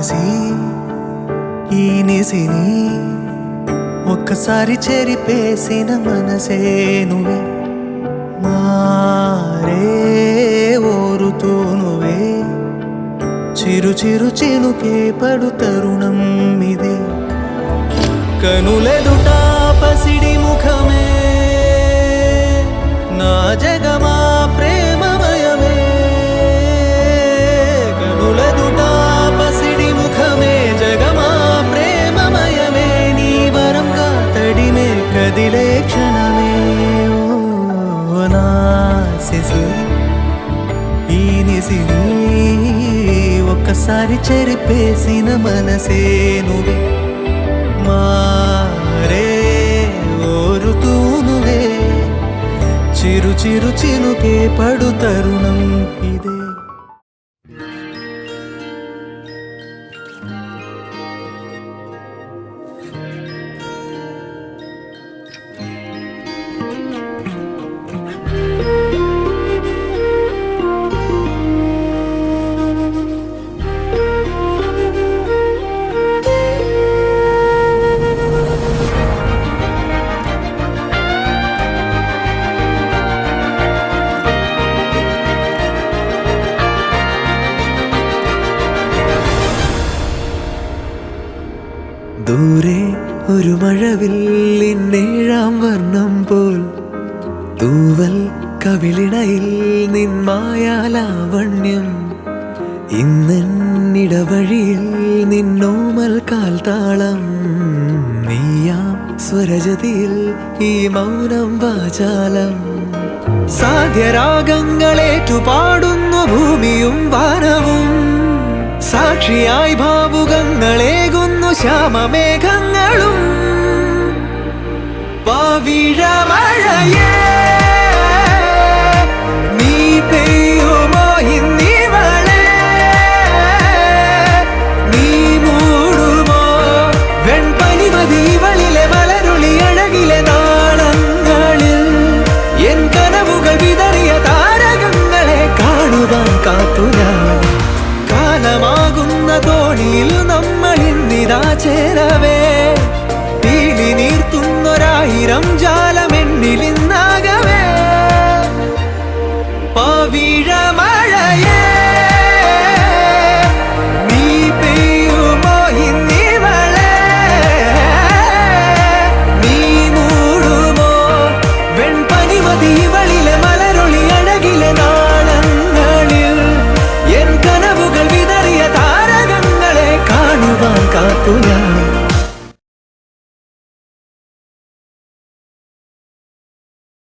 తెలిసి ఈ నిసిని ఒక్కసారి చెరిపేసిన మనసే నువ్వే మారే ఓరుతూ నువ్వే చిరు చిరు చినుకే పడు తరుణం ఇదే కనులెదుట పసిడి ముఖమే నా జగమా ప్రేమమయమే కనులెదుట పసిడి ముఖమే జగమా ప్రేమమయమే నీ వరంగా తడిమే కదిలే క్షణమే ఓ నా శిశు ఈ నిసిని ఒక్కసారి చెరిపేసిన మనసే నువ్వే మారే ఓరుతూ నువ్వే చిరు చిరు చినుకే పడు తరుణం ఇదే ദൂരെ ഒരു മഴവില്ലിന്നേഴാം വർണ്ണം പോൽ തൂവൽ കവിളിണയിൽ നിന്മായാലാവണ്യം ഇന്നിടവഴിയിൽ നിന്നോമൽ കാൽത്താളം നീയാം സ്വരജതിയിൽ ഈ മൗനം വാചാലം സാധ്യരാഗങ്ങളേറ്റുപാടുന്നു ഭൂമിയും വാനവും സാക്ഷിയായി ഭാവുകങ്ങളേകുന്നു ശ്യാമമേഘങ്ങളും പവിഴമഴയേ നീ പെയ്യുമോ ഇന്നിവളെ നീ മൂടുമോ വെൺപനിമതിവളിലെ മലരുളി അഴകിലെ നാളങ്ങളിൽ എൻ കനവുകൾ വിതറിയ താരകങ്ങളെ കാണുവാൻ കാത്തു ഞാൻ കാലമാകുന്ന തോണിയിൽ നമ്മളിന്നിതാ ചേരവേ തീലി നീർത്തുന്നൊരായിരം ജാലമെണ്ണിലിന്നാകവേ പവിഴമഴയേ നീ പെയ്യുമോ ഇന്നിവളെ നീ മൂടുമോ വെൺപനിമതിവളിലെ